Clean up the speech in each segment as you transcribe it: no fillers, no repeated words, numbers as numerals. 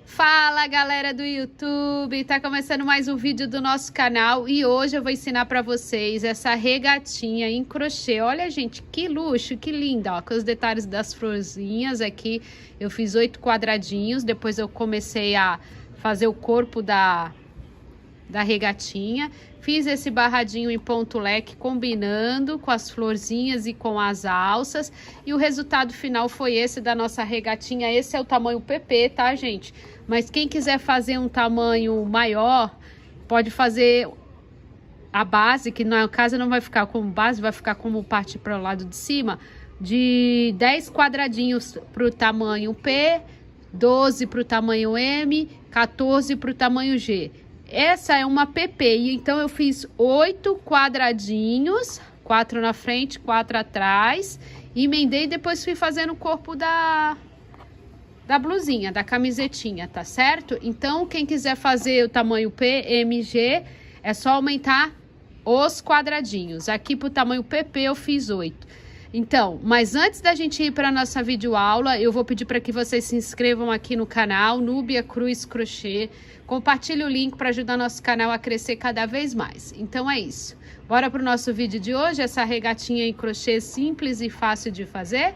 Fala galera do YouTube, tá começando mais um vídeo do nosso canal e hoje eu vou ensinar pra vocês essa regatinha em crochê. Olha gente, que luxo, que linda, ó, com os detalhes das florzinhas aqui. Eu fiz 8 quadradinhos, depois eu comecei a fazer o corpo da regatinha. Fiz esse barradinho em ponto leque combinando com as florzinhas e com as alças. E o resultado final foi esse da nossa regatinha. Esse é o tamanho PP, tá, gente? Mas quem quiser fazer um tamanho maior, pode fazer a base, que no caso não vai ficar como base, vai ficar como parte para o lado de cima, de 10 quadradinhos para o tamanho P, 12 para o tamanho M, 14 para o tamanho G. Essa é uma PP, e então eu fiz 8 quadradinhos, 4 na frente, 4 atrás, emendei e depois fui fazendo o corpo da blusinha, da camisetinha, tá certo? Então, quem quiser fazer o tamanho P, M, G, é só aumentar os quadradinhos. Aqui pro tamanho PP eu fiz 8. Então, mas antes da gente ir para nossa videoaula, eu vou pedir para que vocês se inscrevam aqui no canal, Núbia Cruz Crochê. Compartilhe o link para ajudar nosso canal a crescer cada vez mais. Então é isso. Bora pro nosso vídeo de hoje, essa regatinha em crochê simples e fácil de fazer?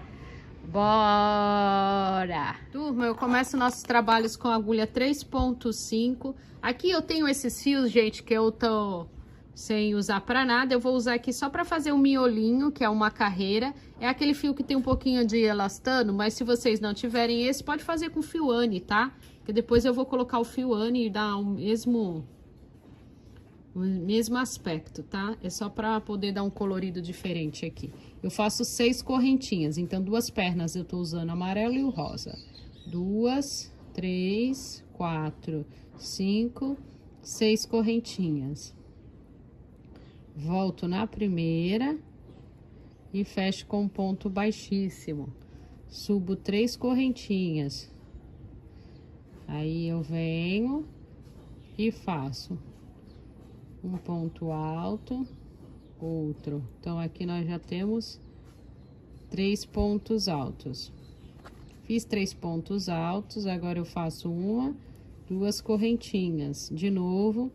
Bora! Turma, eu começo nossos trabalhos com a agulha 3.5. Aqui eu tenho esses fios, gente, que eu tô sem usar para nada. Eu vou usar aqui só para fazer um miolinho, que é uma carreira. É aquele fio que tem um pouquinho de elastano, mas se vocês não tiverem esse, pode fazer com fio Anne, tá? Porque depois eu vou colocar o fio Anne e dar o mesmo aspecto, tá? É só para poder dar um colorido diferente aqui. Eu faço 6 correntinhas, então 2 pernas eu tô usando amarelo e o rosa. 2, 3, 4, 5, 6 correntinhas. Volto na primeira e fecho com um ponto baixíssimo. Subo 3 correntinhas. Aí eu venho e faço um ponto alto, outro. Então, aqui nós já temos 3 pontos altos. Fiz 3 pontos altos, agora eu faço 1, 2 correntinhas. De novo,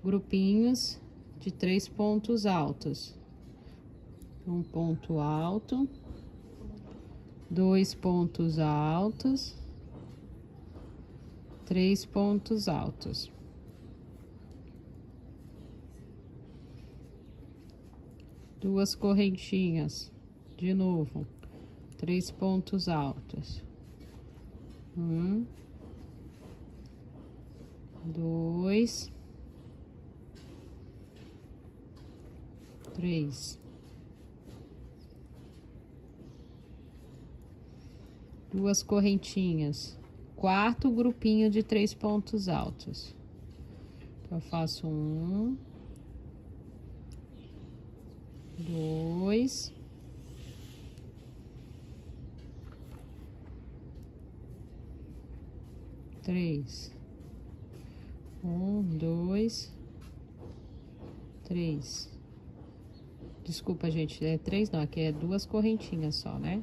grupinhos de 3 pontos altos. Um ponto alto, 2 pontos altos, 3 pontos altos. Duas correntinhas, de novo, 3 pontos altos. 1, 2, 3. Duas correntinhas, quarto grupinho de 3 pontos altos. Então, eu faço 1, 2, 3. 1, 2, 3. Desculpa, gente, é 3 não, aqui é 2 correntinhas só, né?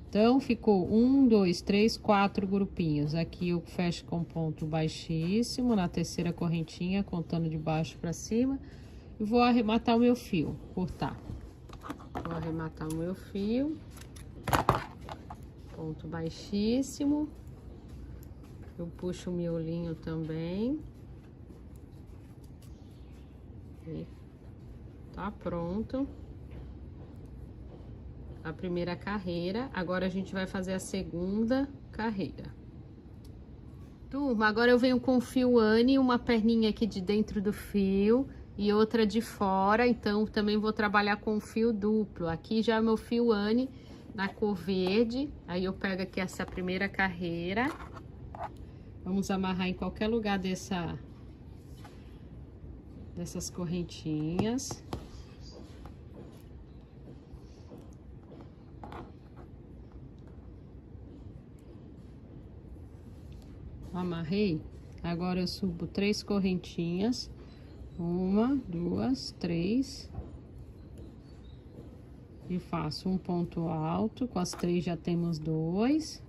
Então, ficou 1, 2, 3, 4 grupinhos. Aqui eu fecho com ponto baixíssimo na terceira correntinha, contando de baixo para cima. E vou arrematar o meu fio, cortar. Vou arrematar o meu fio. Ponto baixíssimo. Eu puxo o miolinho também. E tá pronto a primeira carreira. Agora a gente vai fazer a segunda carreira. Turma, agora eu venho com o fio Anne, uma perninha aqui de dentro do fio e outra de fora, então também vou trabalhar com o fio duplo. Aqui já é o meu fio Anne na cor verde. Aí eu pego aqui essa primeira carreira. Vamos amarrar em qualquer lugar dessas correntinhas. Amarrei. Agora eu subo 3 correntinhas. 1, 2, 3. E faço um ponto alto. Com as 3 já temos 2.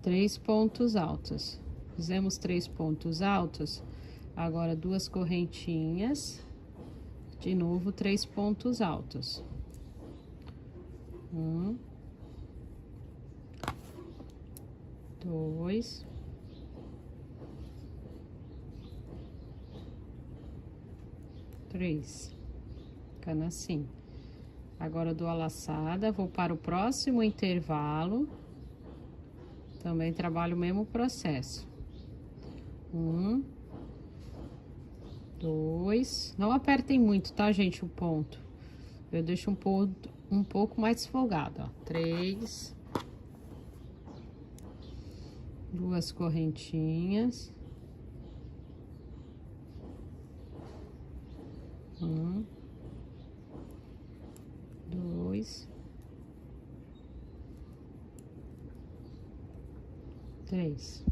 3 pontos altos. Fizemos 3 pontos altos, agora 2 correntinhas, de novo 3 pontos altos. 1, 2, 3, ficando assim. Agora eu dou a laçada, vou para o próximo intervalo, também trabalho o mesmo processo. 1, 2, não apertem muito, tá, gente, o ponto. Eu deixo um pouco mais folgado, ó. 3, 2 correntinhas. 1, 2, 3.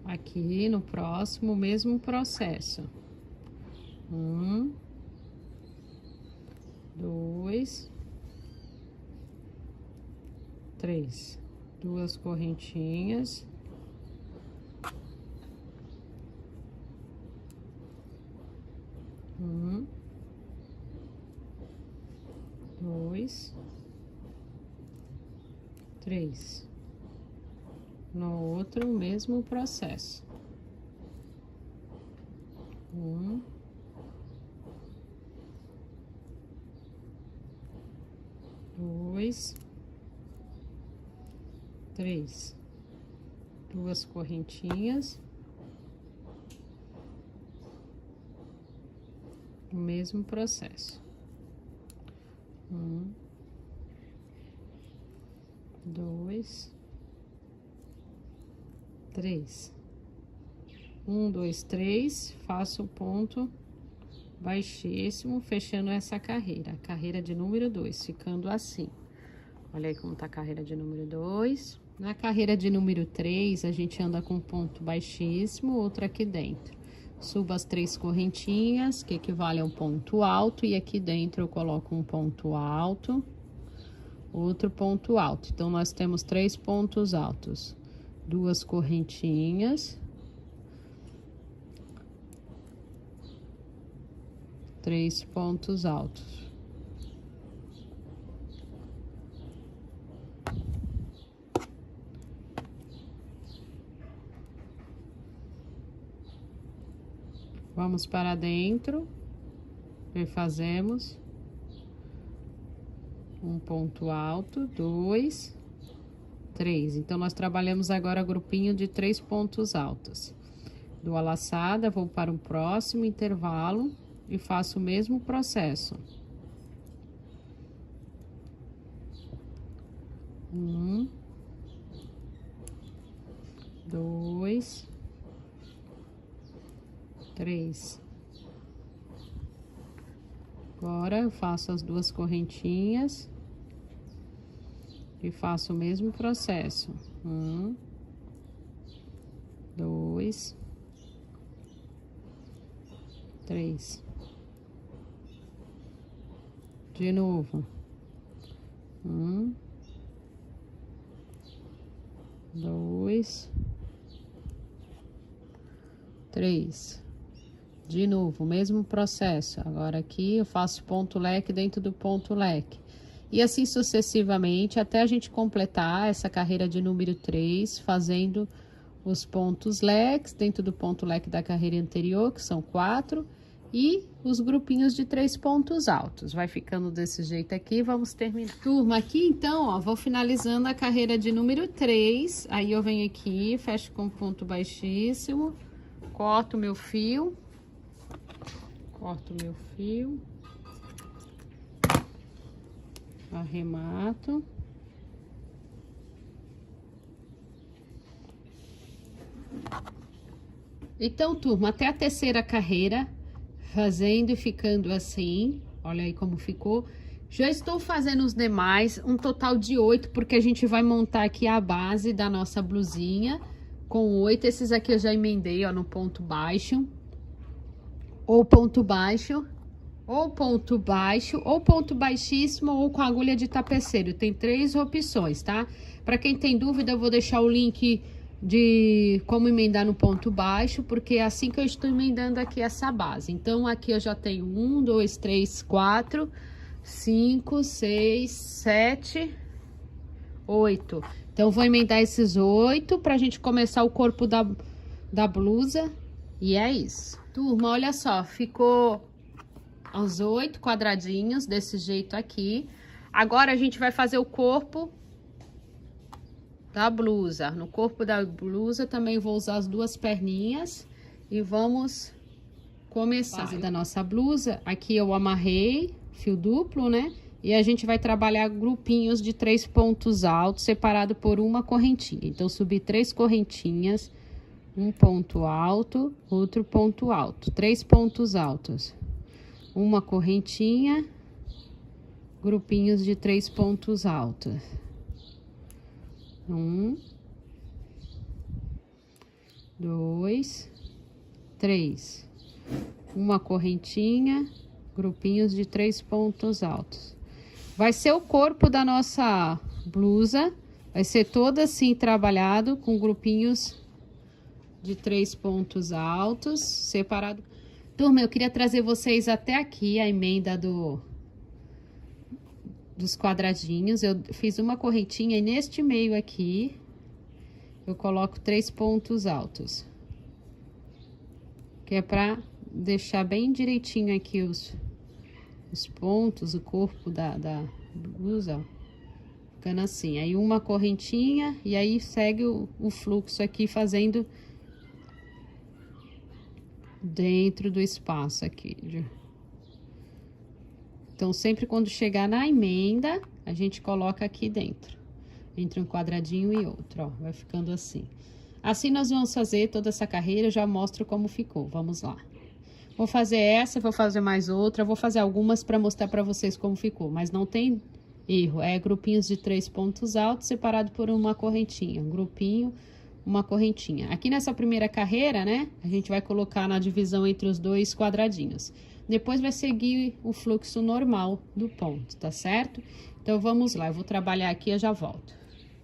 Aqui no próximo, o mesmo processo. 1, 2, 3. 2 correntinhas. 1, 2, 3. No outro, o mesmo processo. 1, 2, 3. 2 correntinhas. O mesmo processo. 1, 2, 3. 1, 2, 3, faço o ponto baixíssimo, fechando essa carreira, a carreira de número 2, ficando assim. Olha aí como tá a carreira de número 2. Na carreira de número 3, a gente anda com ponto baixíssimo, outro aqui dentro. Subo as 3 correntinhas, que equivale a um ponto alto, e aqui dentro eu coloco um ponto alto, outro ponto alto. Então, nós temos 3 pontos altos, 2 correntinhas, 3 pontos altos. Vamos para dentro e fazemos um ponto alto, 2, 3. Então, nós trabalhamos agora grupinho de 3 pontos altos. Dou a laçada, vou para o próximo intervalo e faço o mesmo processo. 1, 2, 3. Agora eu faço as 2 correntinhas e faço o mesmo processo. 1, 2, 3. De novo. 1, 2, 3. De novo, o mesmo processo. Agora aqui eu faço ponto leque dentro do ponto leque. E assim sucessivamente, até a gente completar essa carreira de número 3, fazendo os pontos leques dentro do ponto leque da carreira anterior, que são 4, e os grupinhos de 3 pontos altos. Vai ficando desse jeito aqui, vamos terminar. Turma, aqui então, ó, vou finalizando a carreira de número 3, aí eu venho aqui, fecho com ponto baixíssimo, corto meu fio, arremato. Então, turma, até a terceira carreira, fazendo e ficando assim, olha aí como ficou. Já estou fazendo os demais, um total de 8, porque a gente vai montar aqui a base da nossa blusinha com 8. Esses aqui eu já emendei, ó, no ponto baixo, ou ponto baixo, ou ponto baixo, ou ponto baixíssimo, ou com agulha de tapeceiro. Tem 3 opções, tá? Para quem tem dúvida, eu vou deixar o link de como emendar no ponto baixo, porque é assim que eu estou emendando aqui essa base. Então, aqui eu já tenho 1, 2, 3, 4, 5, 6, 7, 8. Então, vou emendar esses 8 pra gente começar o corpo da blusa. E é isso. Turma, olha só, ficou os 8 quadradinhos desse jeito aqui. Agora, a gente vai fazer o corpo da blusa. No corpo da blusa também vou usar as duas perninhas e vamos começar. A base da nossa blusa, aqui eu amarrei fio duplo, né? E a gente vai trabalhar grupinhos de 3 pontos altos, separado por uma correntinha. Então, subi 3 correntinhas, um ponto alto, outro ponto alto, 3 pontos altos, uma correntinha, grupinhos de 3 pontos altos. 1, 2, 3. Uma correntinha, grupinhos de 3 pontos altos. Vai ser o corpo da nossa blusa, vai ser todo assim trabalhado com grupinhos de 3 pontos altos, separado. Turma, eu queria trazer vocês até aqui a emenda dos quadradinhos. Eu fiz uma correntinha e neste meio aqui eu coloco 3 pontos altos, que é para deixar bem direitinho aqui os pontos, o corpo da blusa, ó, ficando assim. Aí uma correntinha e aí segue o fluxo aqui fazendo dentro do espaço aqui. Então, sempre quando chegar na emenda, a gente coloca aqui dentro, entre um quadradinho e outro, ó, vai ficando assim. Assim nós vamos fazer toda essa carreira, eu já mostro como ficou, vamos lá. Vou fazer essa, vou fazer mais outra, vou fazer algumas para mostrar para vocês como ficou, mas não tem erro, é grupinhos de 3 pontos altos, separado por uma correntinha, um grupinho, uma correntinha. Aqui nessa primeira carreira, né, a gente vai colocar na divisão entre os 2 quadradinhos. Depois vai seguir o fluxo normal do ponto, tá certo? Então, vamos lá, eu vou trabalhar aqui e eu já volto.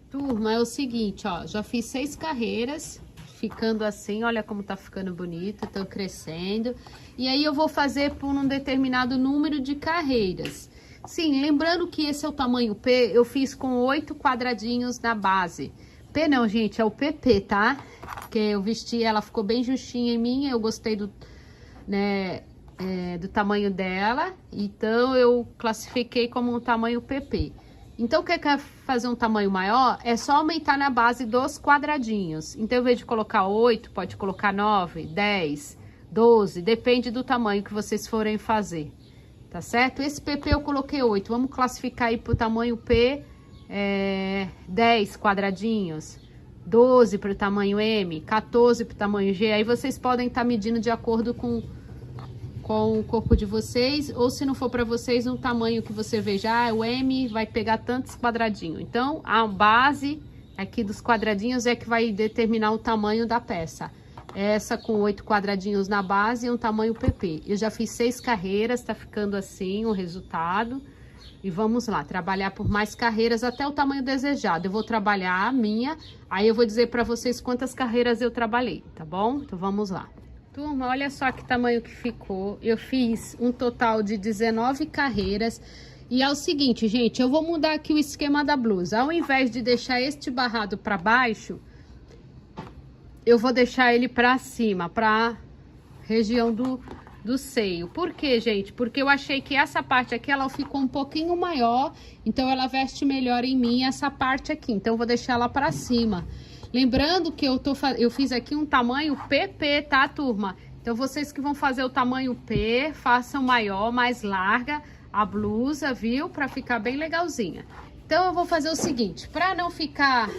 Turma, é o seguinte, ó, já fiz 6 carreiras, ficando assim, olha como tá ficando bonito, tô crescendo. E aí, eu vou fazer por um determinado número de carreiras. Sim, lembrando que esse é o tamanho P, eu fiz com 8 quadradinhos na base. P não, gente, é o PP, tá? Porque eu vesti, ela ficou bem justinha em mim, eu gostei do, né, do tamanho dela, então eu classifiquei como um tamanho PP. Então, quem quer fazer um tamanho maior, é só aumentar na base dos quadradinhos. Então, ao invés de colocar 8, pode colocar 9, 10, 12, depende do tamanho que vocês forem fazer, tá certo? Esse PP eu coloquei 8, vamos classificar aí pro tamanho P, 10 quadradinhos, 12 para o tamanho M, 14 para o tamanho G. Aí vocês podem estar medindo de acordo com o corpo de vocês, ou se não for para vocês, um tamanho que você veja, o M vai pegar tantos quadradinhos. Então, a base aqui dos quadradinhos é que vai determinar o tamanho da peça. Essa com 8 quadradinhos na base e um tamanho PP. Eu já fiz 6 carreiras, tá ficando assim o resultado. E vamos lá, trabalhar por mais carreiras até o tamanho desejado. Eu vou trabalhar a minha, aí eu vou dizer para vocês quantas carreiras eu trabalhei, tá bom? Então, vamos lá. Turma, olha só que tamanho que ficou. Eu fiz um total de 19 carreiras. E é o seguinte, gente, eu vou mudar aqui o esquema da blusa. Ao invés de deixar este barrado para baixo, eu vou deixar ele para cima, para região do seio. Por quê, gente? Porque eu achei que essa parte aqui, ela ficou um pouquinho maior, então ela veste melhor em mim essa parte aqui. Então, eu vou deixar ela para cima. Lembrando que eu fiz aqui um tamanho PP, tá, turma? Então, vocês que vão fazer o tamanho P, façam maior, mais larga a blusa, viu? Pra ficar bem legalzinha. Então, eu vou fazer o seguinte, pra não ficar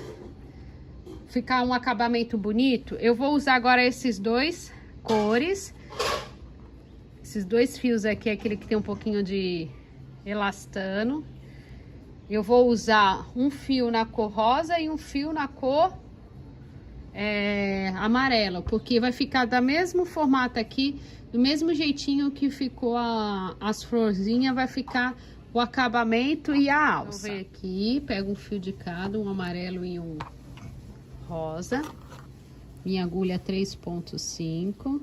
um acabamento bonito, eu vou usar agora esses 2 cores. Esses 2 fios aqui, aquele que tem um pouquinho de elastano. Eu vou usar um fio na cor rosa e um fio na cor amarela, porque vai ficar da mesmo formato aqui, do mesmo jeitinho que ficou as florzinhas, vai ficar o acabamento e a alça. Vou ver aqui, pego um fio de cada, um amarelo e um rosa. minha agulha 3,5,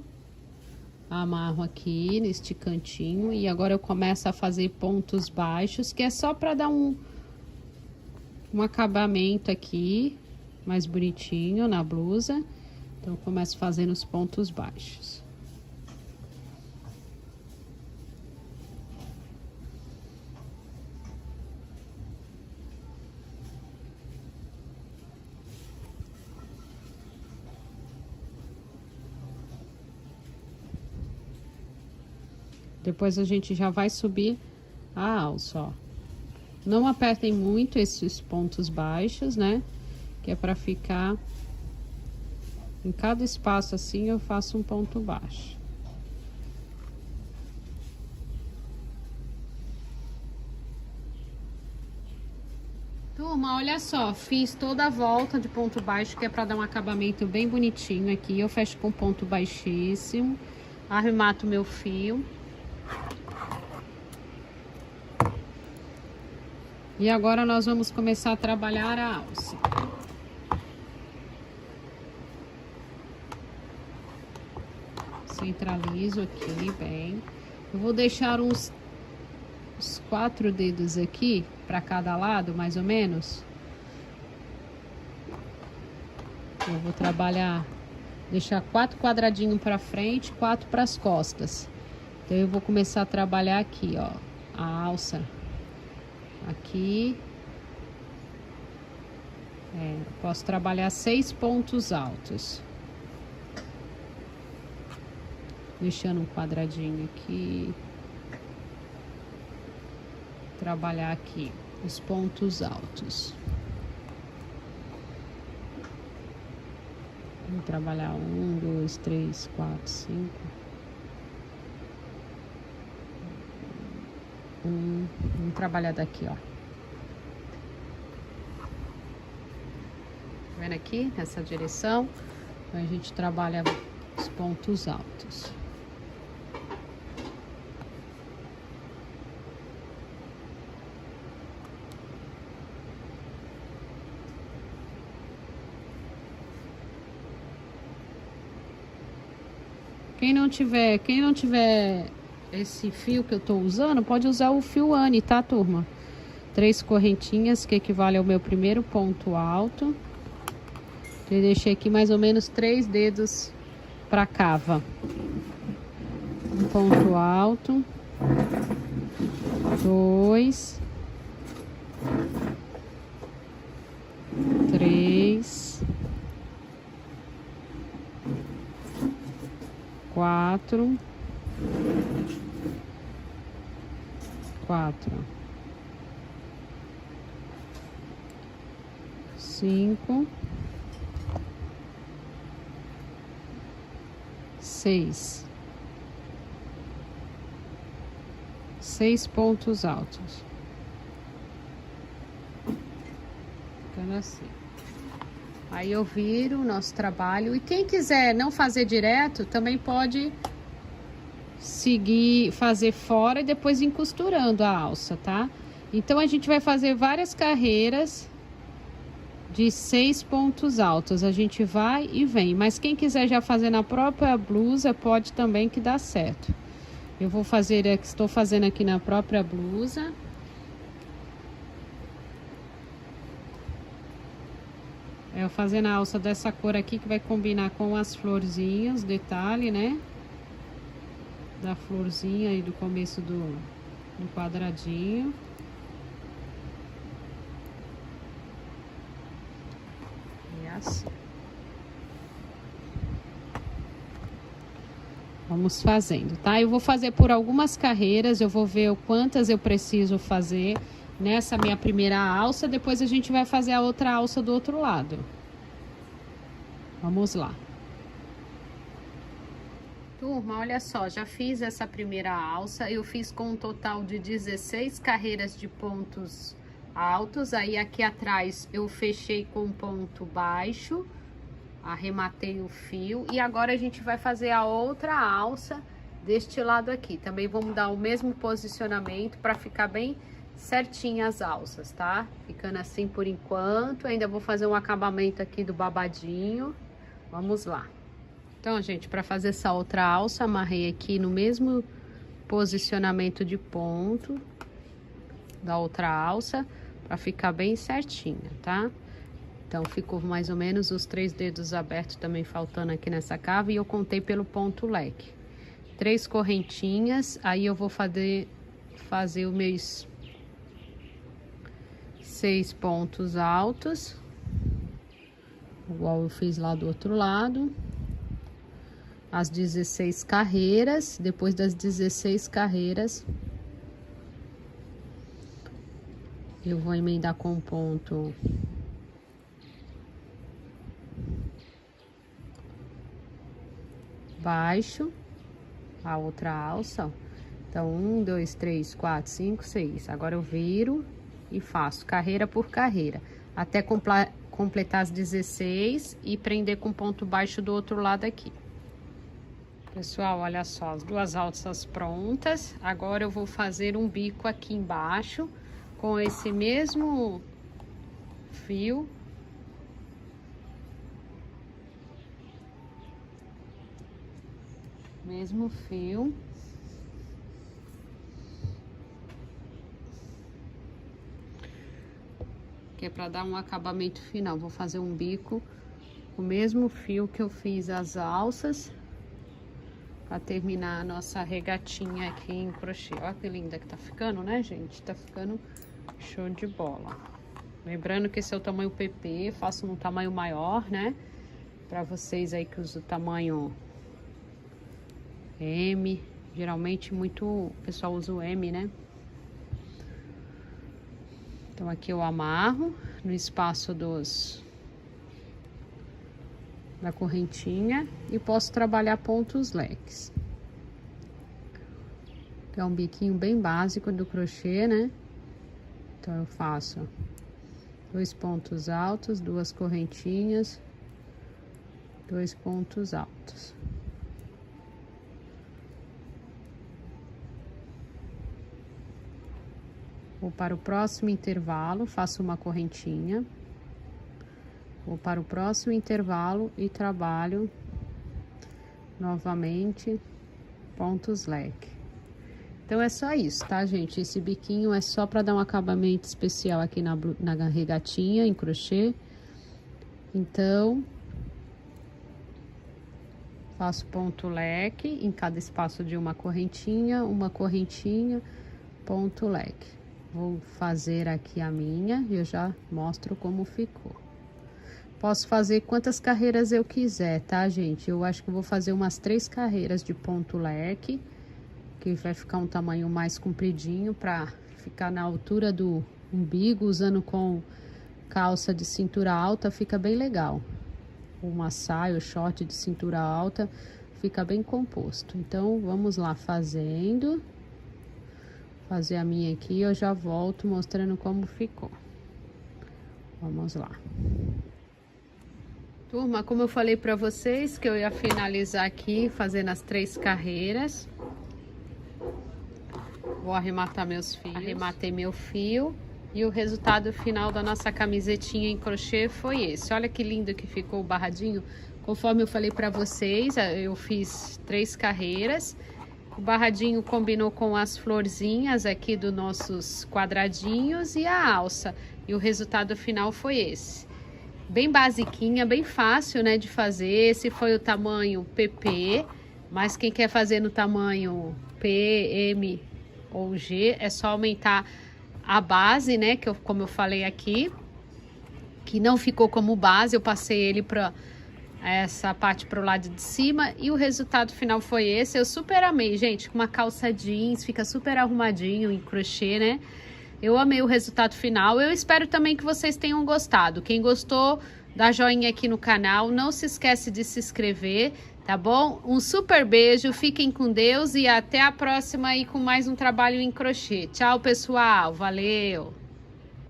amarro aqui neste cantinho e agora eu começo a fazer pontos baixos, que é só para dar um acabamento aqui mais bonitinho na blusa. Então eu começo fazendo os pontos baixos. Depois a gente já vai subir a alça, ó. Não apertem muito esses pontos baixos, né? Que é para ficar... Em cada espaço assim eu faço um ponto baixo. Turma, olha só, fiz toda a volta de ponto baixo, que é para dar um acabamento bem bonitinho aqui. Eu fecho com ponto baixíssimo, arremato meu fio. E agora nós vamos começar a trabalhar a alça. Centralizo aqui bem. Eu vou deixar uns 4 dedos aqui para cada lado, mais ou menos. Eu vou trabalhar, deixar 4 quadradinhos para frente, 4 para as costas. Então eu vou começar a trabalhar aqui, ó, a alça. Aqui, posso trabalhar 6 pontos altos, deixando um quadradinho aqui, trabalhar aqui os pontos altos. Vou trabalhar 1, 2, 3, 4, 5. Vamos trabalhar daqui, ó. Tá vendo aqui, nessa direção? Então a gente trabalha os pontos altos. Quem não tiver esse fio que eu tô usando, pode usar o fio Anne, tá, turma? 3 correntinhas, que equivale ao meu primeiro ponto alto. Eu deixei aqui mais ou menos 3 dedos pra cava. Um ponto alto. 2. 3. 4. 5, 6. 6 pontos altos. Ficando assim. Aí eu viro o nosso trabalho. E quem quiser não fazer direto, também pode seguir, fazer fora e depois ir costurando a alça, tá? Então a gente vai fazer várias carreiras de 6 pontos altos. A gente vai e vem, mas quem quiser já fazer na própria blusa, pode também, que dá certo. Eu vou fazer, estou fazendo aqui na própria blusa. Eu fazendo a alça dessa cor aqui, que vai combinar com as florzinhas, detalhe, né? Da florzinha aí do começo do quadradinho. E assim. Vamos fazendo, tá? Eu vou fazer por algumas carreiras, eu vou ver quantas eu preciso fazer nessa minha primeira alça, depois a gente vai fazer a outra alça do outro lado. Vamos lá. Turma, olha só, já fiz essa primeira alça, eu fiz com um total de 16 carreiras de pontos altos, aí aqui atrás eu fechei com um ponto baixo, arrematei o fio, e agora a gente vai fazer a outra alça deste lado aqui. Também vamos dar o mesmo posicionamento para ficar bem certinho as alças, tá? Ficando assim por enquanto. Ainda vou fazer um acabamento aqui do babadinho Vamos lá. Então, gente, para fazer essa outra alça, amarrei aqui no mesmo posicionamento de ponto da outra alça, para ficar bem certinha, tá? Então, ficou mais ou menos os 3 dedos abertos também faltando aqui nessa cava, e eu contei pelo ponto leque. 3 correntinhas, aí eu vou fazer os meus 6 pontos altos, igual eu fiz lá do outro lado. As 16 carreiras, depois das 16 carreiras, eu vou emendar com um ponto baixo, a outra alça, ó. Então, 1, 2, 3, 4, 5, 6. Agora eu viro e faço carreira por carreira, até completar as 16 e prender com ponto baixo do outro lado aqui. Pessoal, olha só, as 2 alças prontas. Agora eu vou fazer um bico aqui embaixo com esse mesmo fio. Mesmo fio. Que é para dar um acabamento final. Vou fazer um bico com o mesmo fio que eu fiz as alças, para terminar a nossa regatinha aqui em crochê. Olha que linda que tá ficando, né, gente? Tá ficando show de bola. Lembrando que esse é o tamanho PP, faço um tamanho maior, né? Para vocês aí que usam o tamanho M. Geralmente o pessoal usa o M, né? Então aqui eu amarro no espaço da correntinha e posso trabalhar pontos leques. É um biquinho bem básico do crochê, né? Então eu faço 2 pontos altos, 2 correntinhas, 2 pontos altos. Vou para o próximo intervalo, faço uma correntinha. Vou para o próximo intervalo e trabalho novamente pontos leque. Então é só isso, tá, gente? Esse biquinho é só para dar um acabamento especial aqui na regatinha em crochê. Então, faço ponto leque em cada espaço de uma correntinha, ponto leque. Vou fazer aqui a minha e eu já mostro como ficou. Posso fazer quantas carreiras eu quiser, tá, gente? Eu acho que eu vou fazer umas 3 carreiras de ponto leque, que vai ficar um tamanho mais compridinho para ficar na altura do umbigo, usando com calça de cintura alta, fica bem legal. Uma saia ou short de cintura alta, fica bem composto. Então, vamos lá fazendo. Fazer a minha aqui, eu já volto mostrando como ficou. Vamos lá. Turma, como eu falei para vocês que eu ia finalizar aqui fazendo as 3 carreiras. Vou arrematar meus fios. Arrematei meu fio e o resultado final da nossa camisetinha em crochê foi esse. Olha que lindo que ficou o barradinho. Conforme eu falei para vocês, eu fiz 3 carreiras. O barradinho combinou com as florzinhas aqui dos nossos quadradinhos e a alça. E o resultado final foi esse. Bem basiquinha, bem fácil, né, de fazer. Esse foi o tamanho PP, mas quem quer fazer no tamanho P, M ou G, é só aumentar a base, né, como eu falei aqui, que não ficou como base, eu passei ele para essa parte pro lado de cima e o resultado final foi esse. Eu super amei, gente, com uma calça jeans, fica super arrumadinho em crochê, né? Eu amei o resultado final. Eu espero também que vocês tenham gostado. Quem gostou, dá joinha aqui no canal. Não se esquece de se inscrever, tá bom? Um super beijo, fiquem com Deus e até a próxima aí com mais um trabalho em crochê. Tchau, pessoal. Valeu!